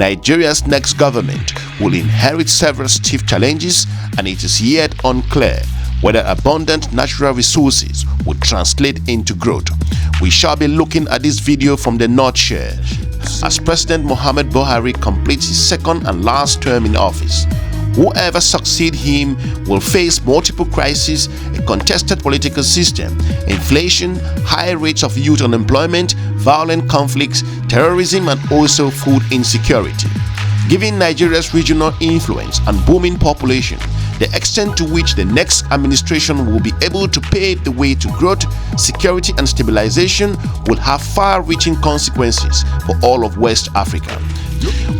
Nigeria's next government will inherit several stiff challenges, and it is yet unclear whether abundant natural resources will translate into growth. We shall be looking at this video from the North Shore as President Muhammadu Buhari completes his second and last term in office. Whoever succeeds him will face multiple crises, a contested political system, inflation, high rates of youth unemployment, violent conflicts, terrorism, and also food insecurity. Given Nigeria's regional influence and booming population, the extent to which the next administration will be able to pave the way to growth, security, and stabilization will have far-reaching consequences for all of West Africa.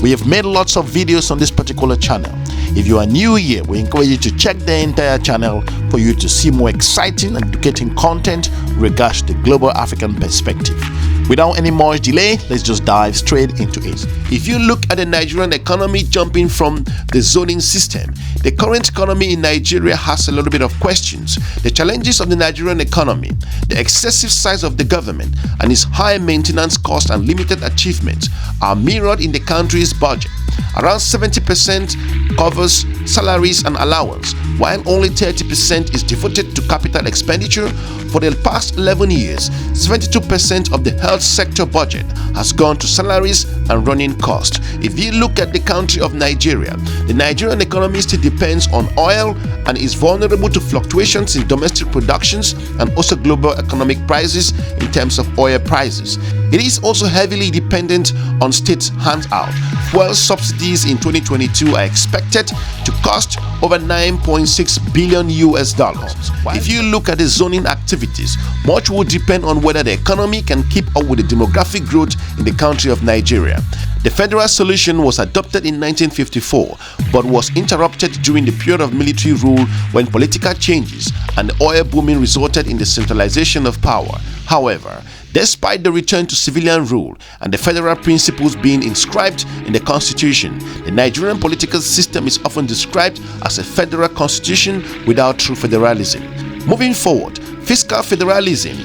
We have made lots of videos on this particular channel. If you are new here, we encourage you to check the entire channel for you to see more exciting and educating content regards the global African perspective. Without any more delay, let's just dive straight into it. If you look at the Nigerian economy jumping from the zoning system, the current economy in Nigeria has a little bit of questions. The challenges of the Nigerian economy, the excessive size of the government, and its high maintenance cost and limited achievements are mirrored in the country's budget. Around 70% covers salaries and allowance, while only 30% is devoted to capital expenditure. For the past 11 years, 72% of the health sector budget has gone to salaries and running costs. If you look at the country of Nigeria, the Nigerian economy still depends on oil and is vulnerable to fluctuations in domestic productions and also global economic prices in terms of oil prices. It is also heavily dependent on state handout. Fuel subsidies in 2022 are expected to cost over 9.6 billion US dollars. If you look at the zoning activities, much will depend on whether the economy can keep up with the demographic growth in the country of Nigeria. The federal solution was adopted in 1954 but was interrupted during the period of military rule when political changes and the oil booming resulted in the centralization of power. However, despite the return to civilian rule and the federal principles being inscribed in the constitution, the Nigerian political system is often described as a federal constitution without true federalism. Moving forward, fiscal federalism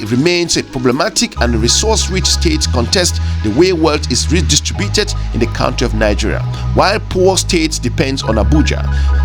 remains a problematic and resource-rich state contest the way wealth is redistributed in the country of Nigeria, while poor states depend on Abuja.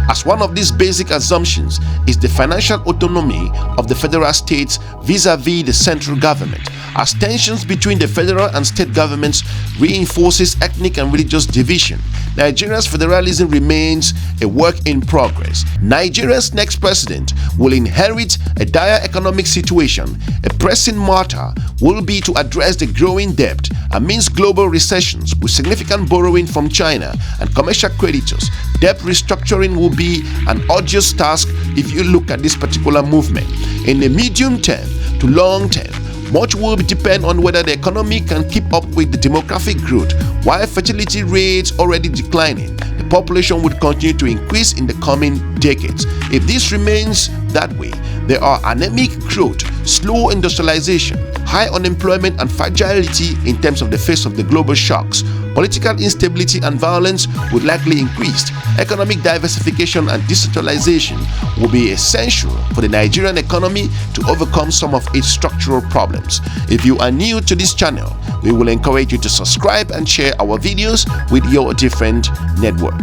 As one of these basic assumptions is the financial autonomy of the federal states vis-a-vis the central government, as tensions between the federal and state governments reinforces ethnic and religious division. Nigeria's federalism remains a work in progress. Nigeria's next president will inherit a dire economic situation. A pressing matter will be to address the growing debt amidst global recessions with significant borrowing from China and commercial creditors. Debt restructuring will be an arduous task if you look at this particular movement. In the medium term to long term, much will depend on whether the economy can keep up with the demographic growth. While fertility rates already declining, the population would continue to increase in the coming decades. If this remains that way, there are anemic growth, slow industrialization, high unemployment, and fragility in terms of the face of the global shocks. Political instability and violence would likely increase. Economic diversification and decentralization will be essential for the Nigerian economy to overcome some of its structural problems. If you are new to this channel, we will encourage you to subscribe and share our videos with your different network.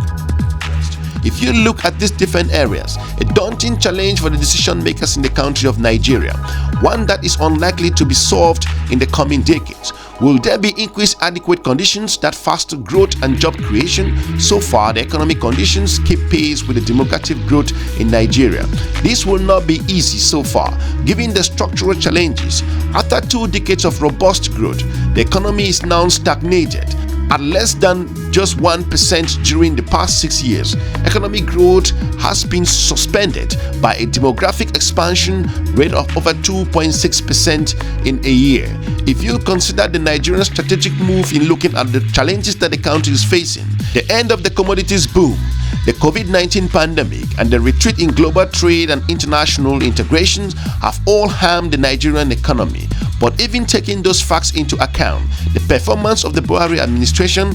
If you look at these different areas, a daunting challenge for the decision makers in the country of Nigeria, one that is unlikely to be solved in the coming decades. Will there be increased adequate conditions that foster growth and job creation? So far, the economic conditions keep pace with the demographic growth in Nigeria. This will not be easy so far, given the structural challenges. After 2 decades of robust growth, the economy is now stagnated at less than just 1% during the past 6 years. Economic growth has been suspended by a demographic expansion rate of over 2.6% in a year. If you consider the Nigerian strategic move in looking at the challenges that the country is facing, the end of the commodities boom, the COVID-19 pandemic, and the retreat in global trade and international integration have all harmed the Nigerian economy. But even taking those facts into account, the performance of the Buhari administration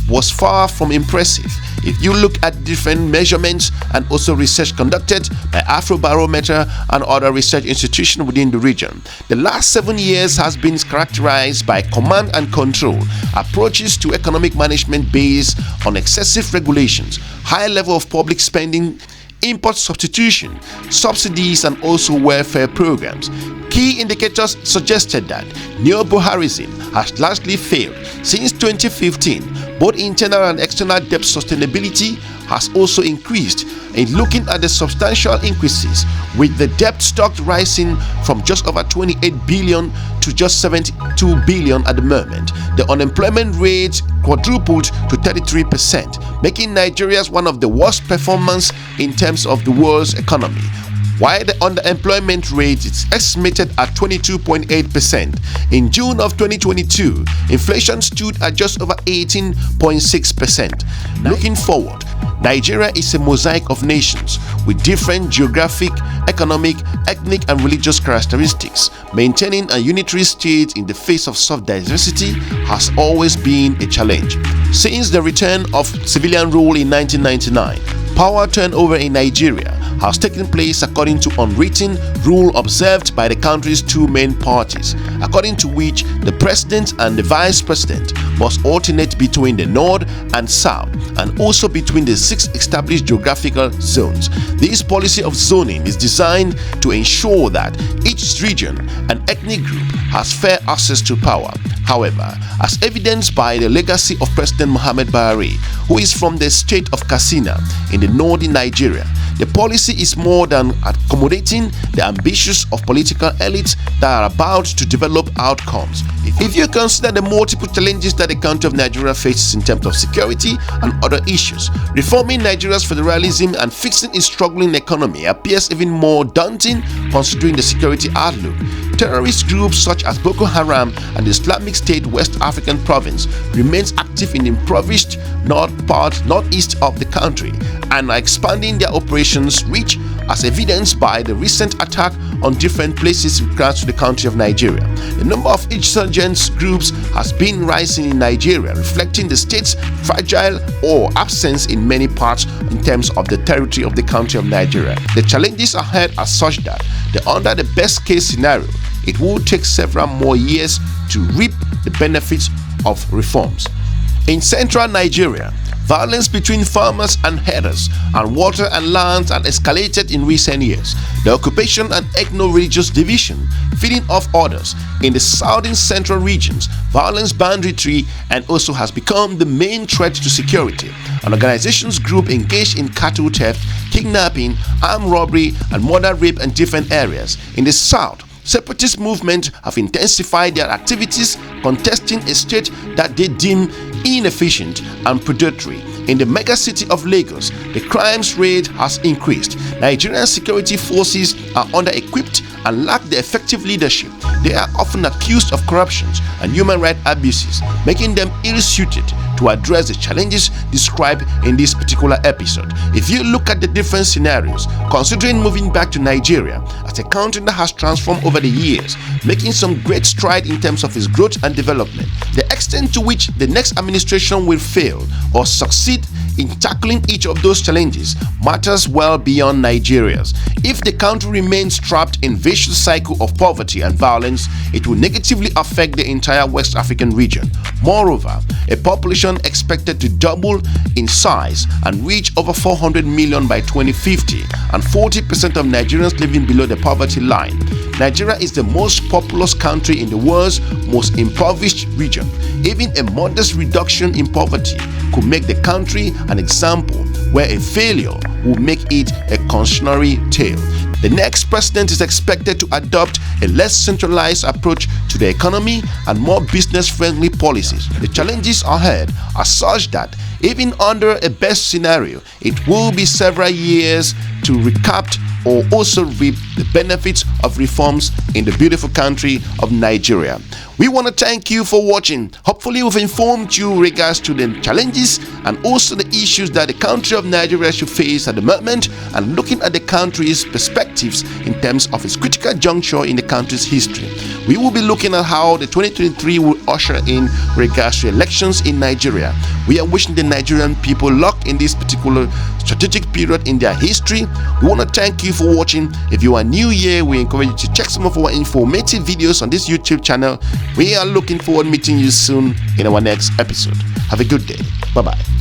was far from impressive. If you look at different measurements and also research conducted by Afrobarometer and other research institutions within the region, the last 7 years has been characterized by command and control approaches to economic management based on excessive regulations, high level of public spending, import substitution, subsidies, and also welfare programs. Key indicators suggested that neo-Buharism has largely failed. Since 2015, both internal and external debt sustainability has also increased. In looking at the substantial increases, with the debt stock rising from just over 28 billion to just 72 billion at the moment, the unemployment rate quadrupled to 33%, making Nigeria one of the worst performers in terms of the world's economy. While the underemployment rate is estimated at 22.8%, in June of 2022, inflation stood at just over 18.6%. Looking forward, Nigeria is a mosaic of nations with different geographic, economic, ethnic, and religious characteristics. Maintaining a unitary state in the face of such diversity has always been a challenge. Since the return of civilian rule in 1999, power turnover in Nigeria has taken place according to unwritten rule observed by the country's two main parties, according to which the president and the vice president must alternate between the north and south and also between the 6 established geographical zones. This policy of zoning is designed to ensure that each region and ethnic group has fair access to power. However, as evidenced by the legacy of President Muhammadu Buhari, who is from the state of Katsina in the northern Nigeria, the policy is more than accommodating the ambitions of political elites that are about to develop outcomes. If you consider the multiple challenges that the country of Nigeria faces in terms of security and other issues, reforming Nigeria's federalism and fixing its struggling economy appears even more daunting considering the security outlook. Terrorist groups such as Boko Haram and the Islamic State West African province remains active in the impoverished northeast of the country and are expanding their operations reach, as evidenced by the recent attack on different places in regards to the country of Nigeria. The number of insurgent groups has been rising in Nigeria, reflecting the state's fragile or absence in many parts in terms of the territory of the country of Nigeria. The challenges ahead are such that under the best case scenario, it will take several more years to reap the benefits of reforms. In central Nigeria, violence between farmers and herders and water and lands has escalated in recent years. The occupation and ethno-religious division feeding off others in the southern central regions, violence banditry, and also has become the main threat to security. An organization's group engaged in cattle theft, kidnapping, armed robbery, and murder rape in different areas. In the south, separatist movements have intensified their activities, contesting a state that they deem inefficient and predatory. In the mega city of Lagos, the crimes rate has increased. Nigerian security forces are under-equipped and lack the effective leadership. They are often accused of corruption and human rights abuses, making them ill-suited to address the challenges described in this particular episode. If you look at the different scenarios, considering moving back to Nigeria as a country that has transformed over the years, making some great stride in terms of its growth and development, the extent to which the next administration will fail or succeed in tackling each of those challenges matters well beyond Nigeria's. If the country remains trapped in a vicious cycle of poverty and violence, it will negatively affect the entire West African region. Moreover, a population expected to double in size and reach over 400 million by 2050, and 40% of Nigerians living below the poverty line. Nigeria is the most populous country in the world's most impoverished region. Even a modest reduction in poverty could make the country an example where a failure will make it a cautionary tale. The next president is expected to adopt a less centralized approach to the economy and more business-friendly policies. The challenges ahead are such that even under a best scenario, it will be several years to recap or also reap the benefits of reforms in the beautiful country of Nigeria. We want to thank you for watching. Hopefully we've informed you regards to the challenges and also the issues that the country of Nigeria should face at the moment, and looking at the country's perspectives in terms of its critical juncture in the country's history. We will be looking at how the 2023 will usher in regards to elections in Nigeria. We are wishing the Nigerian people luck in this particular strategic period in their history. We want to thank you for watching. If you are new here, we encourage you to check some of our informative videos on this YouTube channel. We are looking forward to meeting you soon in our next episode. Have a good day. Bye-bye.